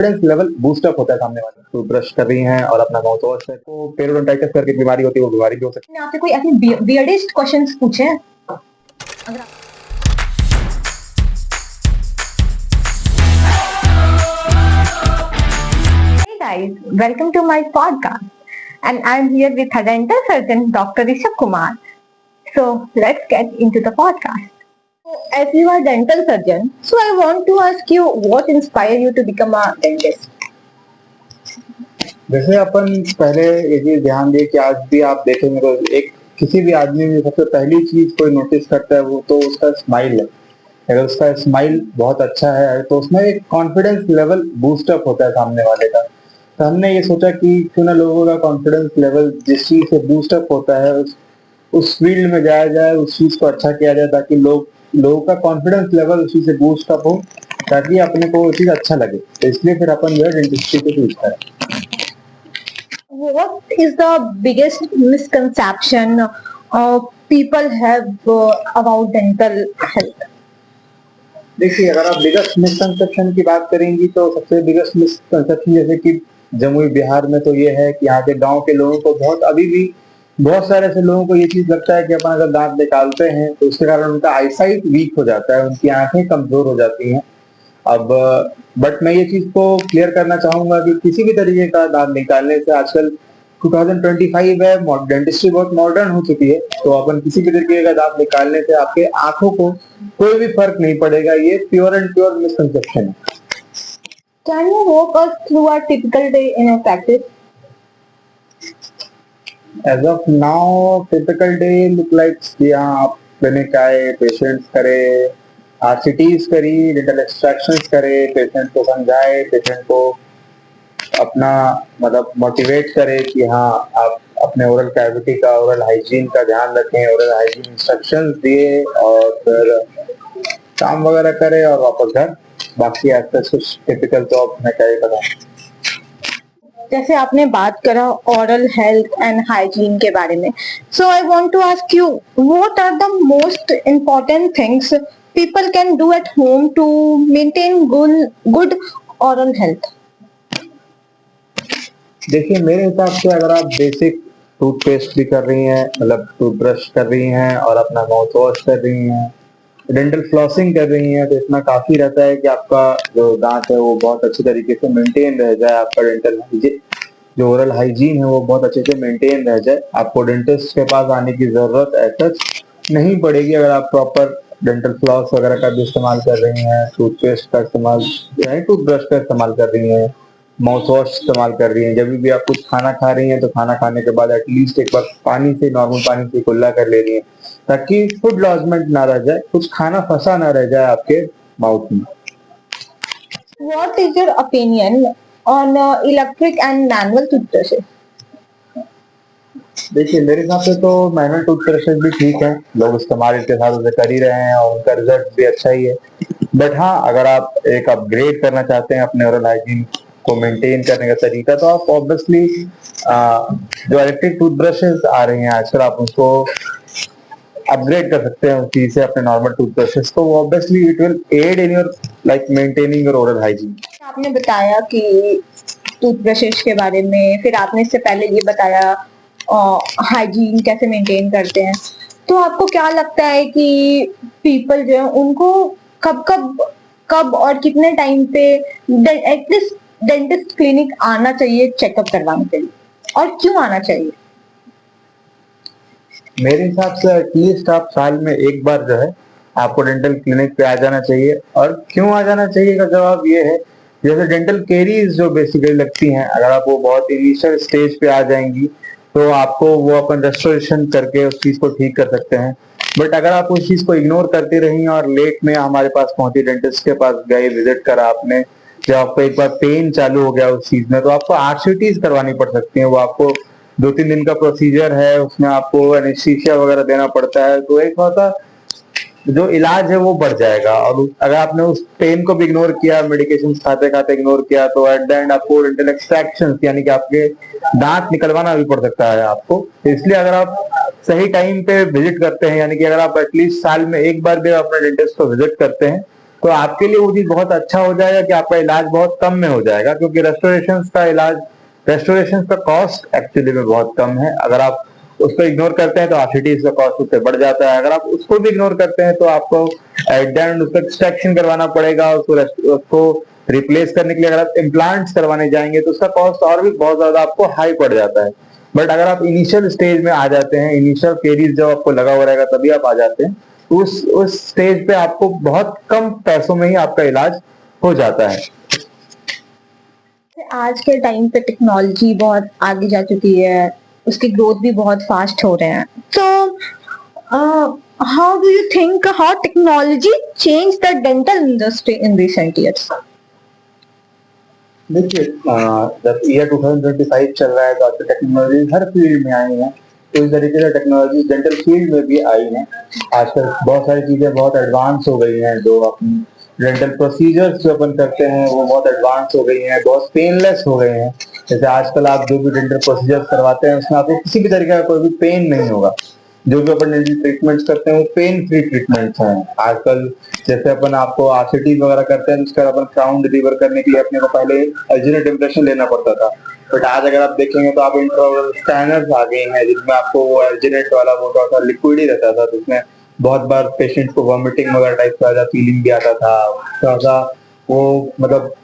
Confidence level boost up होता है सामने वाले तो ब्रश कर रही हैं और अपना माउथ वॉश है तो पेरोडोंटाइटिस करके बीमारी होती है, वो बीमारी भी हो सकती मैंने आपसे कोई ऐसे वियर्डेस्ट क्वेश्चंस पूछे हैं? अगर आप Hey guys, welcome to my podcast and I'm here with a dental surgeon Dr. Rishabh Kumar. So let's get into the podcast. So as you are a dental surgeon, so I want to ask you what inspired you to become a dentist? है। जैसे अपन पहले ये चीज ध्यान दिए कि आज भी आप देखेंगे तो एक किसी भी आदमी में सबसे पहली चीज कोई नोटिस करता है वो तो उसका स्माइल है। अगर उसका स्माइल बहुत अच्छा है तो उसमें एक कॉन्फिडेंस लेवल बूस्ट अप होता है सामने वाले का। तो हमने ये सोचा कि क्यों ना लोगों का कॉन्फिडेंस लेवल जिस चीज से बूस्ट अप होता है उस फील्ड में जाया जाए, उस चीज को अच्छा किया जाए ताकि लोगों का कॉन्फिडेंस लेवल उसी से बूस्ट अप हो ताकि अपने को वो चीज अच्छा लगे। तो इसलिए फिर अपन जो है डेंटिस्ट्री को चूज करें। What is the biggest misconception people have about dental health? देखिए, अगर आप बिगेस्ट मिसकंसेप्शन की बात करेंगी तो सबसे बिगेस्ट मिसकंसेप्शन जैसे कि जमुई बिहार में तो ये है कि यहाँ के गांव के लोगों को अभी भी बहुत सारे ऐसे लोगों को ये चीज लगता है कि अपन अगर दांत निकालते हैं तो उसके कारण उनका आईसाइट वीक हो जाता है, उनकी आंखें कमजोर हो जाती हैं। अब बट मैं ये चीज को क्लियर करना चाहूंगा कि किसी भी तरीके का दांत निकालने से आजकल 2025 है, डेंटिस्ट्री बहुत मॉडर्न हो चुकी है, तो अपन किसी भी तरीके का दांत निकालने से आपके आंखों को कोई भी फर्क नहीं पड़ेगा। ये प्योर एंड प्योर मिसकंसेप्शन है। Can you walk us through a typical day in your practice? As of now typical day look like कि हाँ आप क्लिनिक आए, पेशेंट्स करे, आरसीटीज करी, डेंटल एक्सट्रैक्शंस करे, पेशेंट को समझाए, पेशेंट को अपना मतलब मोटिवेट करे कि हाँ आप अपने ओरल कैविटी का, ओरल हाइजीन का ध्यान रखें, ओरल हाइजीन इंस्ट्रक्शंस दिए और फिर काम वगैरह करे और वापस घर। बाकी ऐसा कुछ टिपिकल तो अब मैं क्या ही बताऊं। जैसे आपने बात करा oral health and hygiene के बारे में, so I want to ask you, what are the most important things people can do at home to maintain good oral health? देखिए, मेरे हिसाब से अगर आप बेसिक टूथपेस्ट भी कर रही हैं, मतलब टूथब्रश कर रही हैं और अपना माउथ वॉश कर रही हैं, डेंटल फ्लॉसिंग कर रही हैं, तो इतना काफी रहता है कि आपका जो दांत है वो बहुत अच्छे तरीके से मेंटेन रह जाए, आपका डेंटल जो ओरल हाइजीन है वो बहुत अच्छे से मेंटेन रह जाए। आपको डेंटिस्ट के पास आने की जरूरत ऐसा नहीं पड़ेगी अगर आप प्रॉपर डेंटल फ्लॉस वगैरह का भी इस्तेमाल कर रही हैं, टूथपेस्ट का इस्तेमाल, टूथब्रश का इस्तेमाल कर रही हैं, माउथ वॉश इस्तेमाल कर रही हैं। जब भी आप कुछ खाना खा रही हैं तो खाना खाने के बाद एटलीस्ट एक बार पानी से, नॉर्मल पानी से कुल्ला कर ले रही हैं ताकि फूड लॉजमेंट ना रह जाए, कुछ खाना फंसा ना रह जाए आपके माउथ में। What is your opinion on electric and manual toothbrushes? देखिए, मेरे हिसाब से तो मैनुअल टूथब्रशेस भी ठीक है, लोग इस्तेमाल इसके साथ उसे कर ही रहे हैं और उनका रिजल्ट भी अच्छा ही है। बट हाँ, अगर आप एक अपग्रेड करना चाहते हैं अपने ओरल हाइजीन को मेंटेन करने का तरीका तो आप ऑब्वियसली जो इलेक्ट्रिक टूथब्रशेस आ रही हैं आजकल आप उसको अपग्रेड कर सकते हैं उस चीज से अपने नॉर्मल टूथब्रशेस को। Obviously it will aid in your like maintaining your oral hygiene. आपने बताया कि टूथब्रशेस के बारे में, फिर आपने इससे पहले ये बताया हाइजीन कैसे मेंटेन करते हैं। तो आपको क्या लगता है कि पीपल जो है उनको कब कब कब और कितने टाइम पे एटलीस्ट डेंटिस्ट क्लिनिक आना चाहिए चेकअप करवाने के लिए, और क्यों आना चाहिए? मेरे हिसाब से एटलीस्ट आप साल में एक बार जो है आपको डेंटल क्लिनिक पे आ जाना चाहिए। और क्यों आ जाना चाहिए का जवाब ये है, जैसे डेंटल केरीज जो बेसिकली लगती हैं, अगर आप वो बहुत इनिशियल स्टेज पे आ जाएंगी तो आपको वो अपन रेस्टोरेशन करके उस चीज को ठीक कर सकते हैं। बट अगर आप उस चीज को इग्नोर करती रही और लेट में हमारे पास पहुंची, डेंटिस्ट के पास गए, विजिट करा आपने, जब आपको एक बार पेन चालू हो गया उस चीज में तो आपको आरसीटीज करवानी पड़ सकती है। वो आपको 2-3 दिन का प्रोसीजर है, उसमें आपको एनेस्थीसिया वगैरह देना पड़ता है, तो एक होता जो इलाज है वो बढ़ जाएगा। और अगर आपने उस पेन को भी इग्नोर किया, मेडिकेशन खाते खाते इग्नोर किया, तो एट द एंड आपको डेंटल एक्सट्रैक्शन यानी कि आपके दांत निकलवाना भी पड़ सकता है आपको। तो इसलिए अगर आप सही टाइम पे विजिट करते हैं, यानी कि अगर आप एटलीस्ट साल में एक बार भी अपने डेंटिस्ट को विजिट करते हैं तो आपके लिए वो चीज बहुत अच्छा हो जाएगा कि आपका इलाज बहुत कम में हो जाएगा, क्योंकि रेस्टोरेशन का कॉस्ट एक्चुअली में बहुत कम है। अगर आप उसको इग्नोर करते हैं तो आर्थिटीज का कॉस्ट उससे बढ़ जाता है। अगर आप उसको भी इग्नोर करते हैं तो आपको एट द एंड उसका एक्सट्रैक्शन करवाना पड़ेगा, उसको रिप्लेस करने के लिए अगर आप इम्प्लांट्स करवाने जाएंगे तो उसका कॉस्ट और भी बहुत ज्यादा आपको हाई पड़ जाता है। बट अगर आप इनिशियल स्टेज में आ जाते हैं, इनिशियल केरीज जब आपको लगा हुआ रहेगा तभी आप आ जाते हैं, उस स्टेज पे आपको बहुत कम पैसों में ही आपका इलाज हो जाता है। आज के टाइम पे टेक्नोलॉजी बहुत आगे जा चुकी है, उसकी ग्रोथ भी बहुत फास्ट हो रहे हैं। तो how do you think how technology change the dental industry in recent years? देखिए, जब ईयर 2025 चल रहा है तो आपकी टेक्नोलॉजी हर फील्ड में आई है, तो इस तरीके से टेक्नोलॉजी डेंटल फील्ड में भी आई है। आजकल बहुत सारी चीजें बहुत एडवांस हो गई हैं, जो अपनी डेंटल प्रोसीजर्स जो अपन करते हैं वो बहुत एडवांस हो गई हैं, बहुत पेनलेस हो गए हैं। जैसे आजकल आप जो भी डेंटल प्रोसीजर्स करवाते हैं उसमें आपको किसी भी तरीके का कोई भी पेन नहीं होगा। जो भी अपन डेंटल ट्रीटमेंट्स करते हैं वो पेन फ्री ट्रीटमेंट्स हैं आजकल। जैसे अपन आपको आरसीटी वगैरह करते हैं तो उसका अपन क्राउन डिलीवर करने के लिए अपने को पहले अल्जीनेट इम्प्रेशन लेना पड़ता था। बट आज अगर आप देखेंगे तो आप इंट्राओरल स्कैनर्स आ गए हैं जिसमें आपको वो अल्जीनेट वाला वो थोड़ा सा लिक्विड ही रहता था, तो उसमें बहुत बार पेशेंट को वॉमिटिंग वगैरह टाइप का फीलिंग भी आता था, थोड़ा सा वो मतलब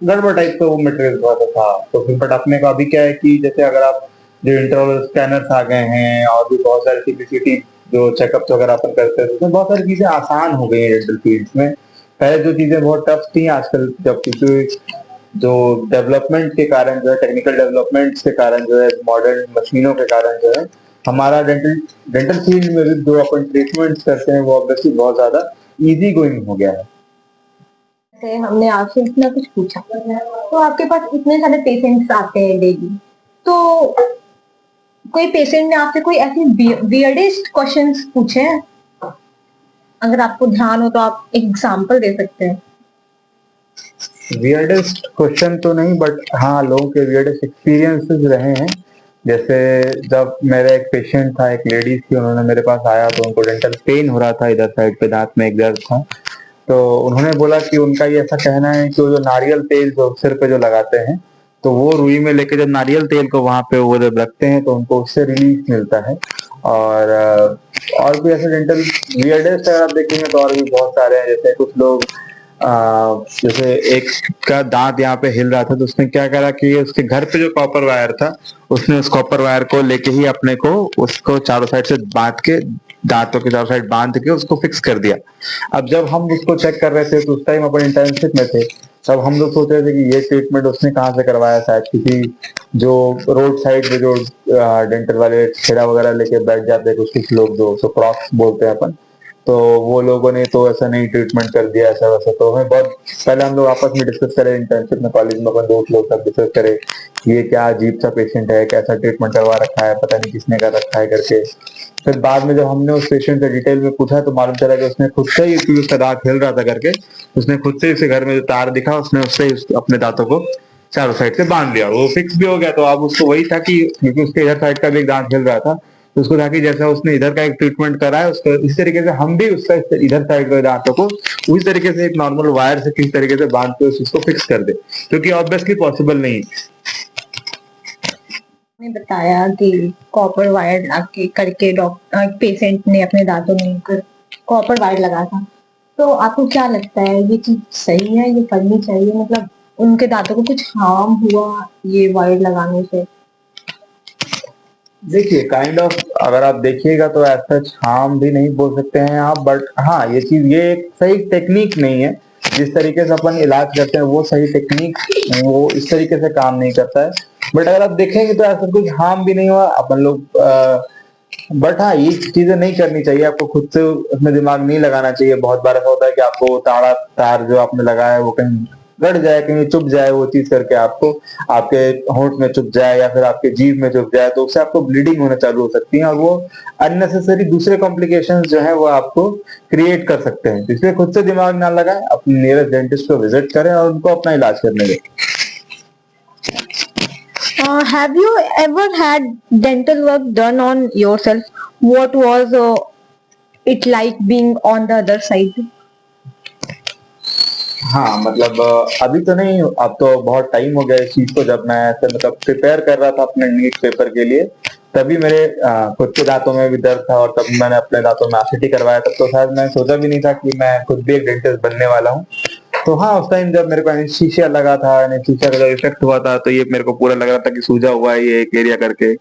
गड़बड़ टाइप का वो मटेरियल थोड़ा सा था। तो फिर बट अपने को अभी क्या है कि जैसे अगर आप जो इंट्राओरल स्कैनर्स आ गए हैं और भी बहुत सारे सीपीसीटी जो चेकअप्स वगैरह अपन करते हैं, तो उसमें बहुत सारी चीजें आसान हो गई हैं डेंटल फील्ड में। पहले जो चीजें बहुत टफ थी आजकल जब क्योंकि जो डेवलपमेंट के कारण जो है, टेक्निकल डेवलपमेंट्स के कारण जो है, मॉडर्न मशीनों के कारण जो है, हमारा डेंटल डेंटल फील्ड में भी जो अपन ट्रीटमेंट्स करते हैं वो ऑब्वियसली बहुत ज्यादा इजी गोइंग हो गया है। जैसे हमने आपसे इतना कुछ पूछा, तो आपके पास इतने सारे पेशेंट्स आते हैं डेली, तो कोई पेशेंट ने आपसे कोई ऐसी वियर्डेस्ट क्वेश्चंस पूछे हैं? अगर आपको ध्यान हो तो आप एक एग्जांपल दे सकते हैं। वियर्डेस्ट क्वेश्चन तो नहीं, बट हाँ लोगों के वियर्डेस्ट एक्सपीरियंसेस रहे हैं। जैसे जब मेरा एक पेशेंट था, एक लेडीज थी, उन्होंने मेरे पास आया तो उनको डेंटल पेन हो रहा था, इधर साइड पे दांत में एक दर्द था। तो उन्होंने बोला कि उनका ये ऐसा कहना है कि वो जो नारियल तेल जो सिर पे जो लगाते हैं, तो वो रुई में लेके जब नारियल तेल को वहां पे वो जब रखते हैं तो उनको उससे रिलीफ मिलता है। और भी ऐसे डेंटल वियर्डेस्ट अगर आप देखेंगे तो और भी बहुत सारे हैं। जैसे कुछ लोग जैसे एक का दांत यहाँ पे हिल रहा था तो उसने क्या करा कि उसके घर पे जो कॉपर वायर था, उसने उस कॉपर वायर को लेके ही अपने को उसको चारों साइड से बांध के, दांतों के चारों साइड बांध के उसको फिक्स कर दिया। अब जब हम उसको चेक कर रहे थे तो उस टाइम अपन इंटर्नशिप में थे, तब हम लोग सोच रहे थे कि ये ट्रीटमेंट उसने कहाँ से करवाया, शायद किसी जो रोड साइड पे जो डेंटल वाले ठेला वगैरह लेके बैठ जाते हैं कुछ कुछ लोग जो उसको क्रॉक्स बोलते हैं अपन, तो वो लोगों ने तो ऐसा नहीं ट्रीटमेंट कर दिया ऐसा वैसा। तो हमें बहुत पहले हम लोग आपस में डिस्कस करें इंटर्नशिप में, कॉलेज में अपन दोस्त लोग सब डिस्कस करें कि ये क्या अजीब सा पेशेंट है, कैसा ट्रीटमेंट करवा रखा है, पता नहीं किसने कर रखा है करके। फिर बाद में जब हमने उस पेशेंट से डिटेल में पूछा तो मालूम चला कि उसने खुद से ही, क्योंकि उसका दांत हिल रहा था करके, उसने खुद से ही उसे घर में जो तार दिखा उसने उससे ही अपने दांतों को चारों साइड से बांध लिया, वो फिक्स भी हो गया। तो अब उसको वही था कि क्योंकि उसके इधर साइड का भी एक दांत हिल रहा था, तो उसको था कि जैसा उसने इधर का एक ट्रीटमेंट करा है उसको इस तरीके से हम भी उसका इधर साइड के दांतों को उसी तरीके से एक नॉर्मल वायर से किस तरीके से बांध के उसको फिक्स कर दे, क्योंकि ऑब्वियसली पॉसिबल नहीं। ने बताया कि कॉपर वायर लगा करके डॉक्टर पेशेंट ने अपने दांतों में कॉपर वायर लगा था, तो आपको क्या लगता है ये चीज सही है, ये करनी चाहिए? मतलब उनके दांतों को कुछ हार्म हुआ ये वायर लगाने से? देखिए काइंड ऑफ अगर आप देखिएगा तो ऐसा हार्म भी नहीं बोल सकते हैं आप, बट हाँ ये चीज ये एक सही टेक्निक नहीं है। जिस तरीके से अपन इलाज करते हैं वो सही टेक्निक वो इस तरीके से काम नहीं करता है। बट अगर आप देखेंगे तो ऐसा कुछ हार्म भी नहीं हुआ अपन लोग। बट हाँ ये चीजें नहीं करनी चाहिए, आपको खुद से उसमें दिमाग नहीं लगाना चाहिए। बहुत बार ऐसा होता है कि आपको तार जो आपने लगाया है वो कहीं गड़ जाए, कहीं चुभ जाए, वो चीज करके आपको आपके होंठ में चुभ जाए या फिर आपके जीभ में चुभ जाए, तो उससे आपको ब्लीडिंग होने चालू हो सकती है और वो अननेसेसरी दूसरे कॉम्प्लिकेशंस जो है वो आपको क्रिएट कर सकते हैं। तो इसलिए खुद से दिमाग ना लगाएं, अपने नियरेस्ट डेंटिस्ट को विजिट करें और उनको अपना इलाज करने दें। Have you ever had dental work done on yourself? What was it like being on the other side? हाँ मतलब अभी तो नहीं, अब तो बहुत टाइम हो गया इस चीज को। जब मैं ऐसे मतलब प्रिपेयर कर रहा था अपने नीट पेपर के लिए, तभी मेरे खुद के दांतों में भी दर्द था, और तब मैंने अपने दांतों में आरसीटी करवाया। तब तो शायद मैं सोचा भी नहीं था कि मैं खुद भी एक डेंटिस्ट बनने वाला हूँ। तो हाँ, उस टाइम जब मेरे को एनेस्थीसिया लगा था, एनेस्थीसिया का जब इफेक्ट हुआ था, तो ये मेरे को पूरा लग रहा था कि सूजा हुआ है ये एक एरिया करके।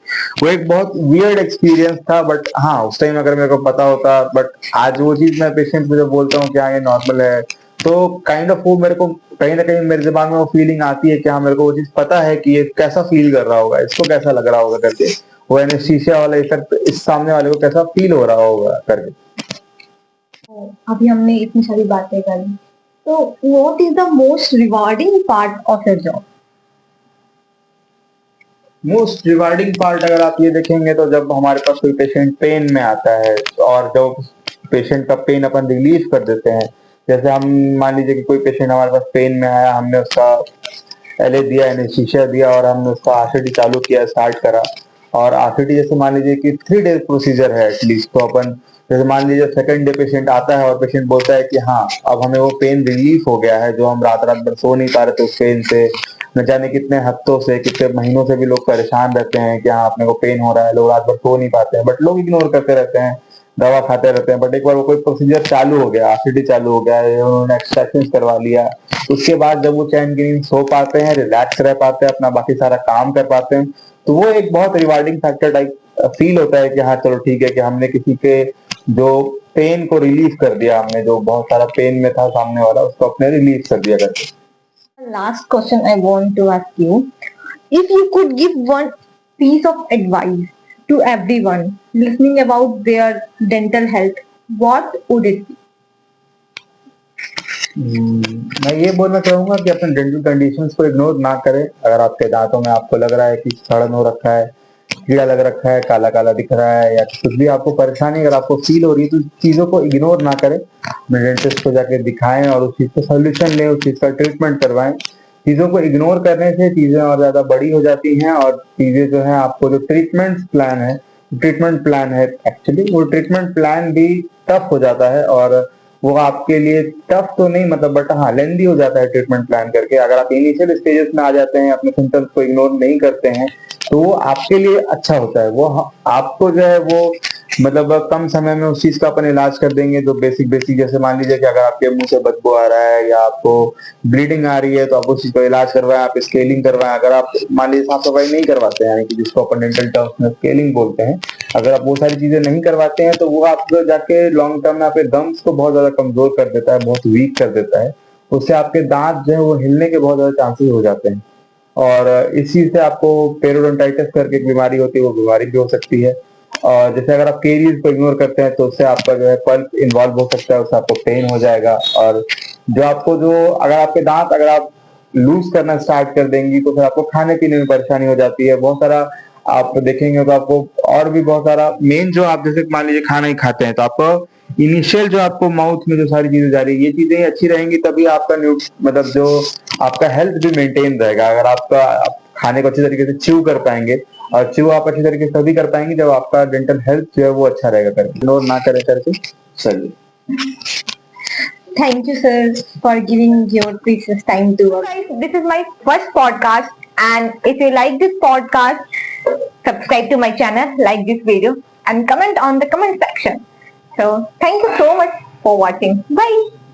वो एक बहुत वियर्ड एक्सपीरियंस था, बट हाँ उस टाइम अगर मेरे को पता होता, बट आज वो चीज मैं पेशेंट को जब बोलता हूँ कि हाँ ये नॉर्मल है, तो काइंड ऑफ वो मेरे को कहीं ना कहीं मेरे दिमाग में वो फीलिंग आती है कि हाँ मेरे को वो चीज पता है कि ये कैसा फील कर रहा होगा, इसको कैसा लग रहा होगा करके। वो एनेस्थीसिया वाला इफेक्ट इस सामने वाले को कैसा फील हो रहा होगा करके। तो अभी हमने इतनी सारी बातें करी, तो what is the most rewarding part of your job? Most rewarding part अगर आप ये देखेंगे, तो जब हमारे पास कोई पेशेंट पेन में आता है, और जब पेशेंट का पेन अपन रिलीव कर देते हैं। जैसे हम मान लीजिए कि कोई पेशेंट हमारे पास पेन में आया, हमने उसका एलए दिया, एनेस्थीसिया दिया, और हमने उसका आरसीटी चालू किया, स्टार्ट करा। और आरसीटी जैसे मान लीजिए कि 3 डेज प्रोसीजर है एटलीस्ट, तो अपन जैसे मान लीजिए सेकंड डे पेशेंट आता है और पेशेंट बोलता है कि हाँ अब हमें वो पेन रिलीफ हो गया है, जो हम रात रात भर सो नहीं पा रहे थे उस पेन से। न जाने कितने हफ्तों से, कितने महीनों से भी लोग परेशान रहते हैं कि हाँ अपने को पेन हो रहा है, लोग रात भर सो नहीं पाते हैं, बट लोग इग्नोर करते रहते हैं, दवा खाते रहते हैं। बट एक बार वो कोई प्रोसीजर चालू हो गया, आरसीटी चालू हो गया, उन्होंने एक्सट्रैक्शन करवा लिया, उसके बाद जब वो चैन की नींद सो पाते हैं, रिलैक्स रह पाते हैं, अपना बाकी सारा काम कर पाते हैं, तो वो एक बहुत रिवार्डिंग फैक्टर टाइप फील होता है कि हाँ चलो ठीक है कि हमने किसी के जो पेन को रिलीव कर दिया, हमने जो बहुत सारा पेन में था सामने वाला, उसको अपने रिलीव कर दिया करके। Last question I want to ask you. If you could give one piece of advice to everyone listening about their dental health, what would it be? मैं ये बोलना चाहूंगा कि अपने डेंटल कंडीशंस को इग्नोर ना करें। अगर आपके दांतों में आपको लग रहा है कि सड़न हो रखा है, कीड़ा लग रखा है, काला काला दिख रहा है, या कुछ भी आपको परेशानी अगर आपको फील हो रही है, तो चीजों को इग्नोर ना करें, अपने डेंटिस्ट को जाके दिखाएं और उस चीज का सोल्यूशन लें, उस चीज का ट्रीटमेंट करवाएं। चीजों को इग्नोर करने से चीजें और ज्यादा बड़ी हो जाती हैं, और चीजें जो है आपको जो ट्रीटमेंट प्लान है एक्चुअली, वो ट्रीटमेंट प्लान भी टफ हो जाता है। और वो आपके लिए टफ तो नहीं मतलब, बट हाँ लेंदी हो जाता है ट्रीटमेंट प्लान करके। अगर आप इनिशियल स्टेजेस में आ जाते हैं, अपने सिम्टम्स को इग्नोर नहीं करते हैं, तो वो आपके लिए अच्छा होता है। वो आपको जो है वो मतलब कम समय में उस चीज का अपन इलाज कर देंगे, जो बेसिक बेसिक, जैसे मान लीजिए कि अगर आपके मुंह से बदबू आ रहा है या आपको ब्लीडिंग आ रही है, तो आप उस चीज का इलाज करवाएं, आप स्केलिंग करवाएं। अगर आप मान लीजिए साफ सफाई नहीं करवाते हैं, यानी कि जिसको अपन डेंटल टर्म्स में स्केलिंग बोलते हैं, अगर आप वो सारी चीजें नहीं करवाते हैं, तो वो आपको जाके लॉन्ग टर्म में आपके गम्स को बहुत ज्यादा कमजोर कर देता है, बहुत वीक कर देता है। उससे आपके दांत जो है वो हिलने के बहुत ज्यादा चांसेस हो जाते हैं। और इस चीज से आपको पेरोडोंटाइटिस करके एक बीमारी होती है, वो बीमारी भी हो सकती है। और जैसे अगर आप केरीज को इग्नोर करते हैं, तो उससे आपका जो है पल्प इन्वॉल्व हो सकता है, उससे आपको पेन हो जाएगा। और जो अगर आपके दांत अगर आप लूज करना स्टार्ट कर देंगी, तो फिर आपको खाने पीने में परेशानी हो जाती है बहुत सारा। आप देखेंगे तो आपको और भी बहुत सारा मेन, जो आप जैसे मान लीजिए खाना ही खाते हैं, तो आपको इनिशियल जो आपको माउथ में जो सारी चीजें जा रही है, ये चीजें अच्छी रहेंगी, तभी आपका मतलब जो आपका हेल्थ भी मेंटेन रहेगा। अगर आप खाने को अच्छी तरीके से च्यू कर पाएंगे, और च्यू आप अच्छी तरीके से तभी कर पाएंगे जब आपका डेंटल हेल्थ जो है वो अच्छा रहेगा करके, इग्नोर ना करे करके। चलिए, Thank you, sir, for giving your precious time to us. Guys, this is my first podcast, and if you like this podcast, subscribe to my channel, like this video, and comment on the comment section. So, thank you so much for watching. Bye.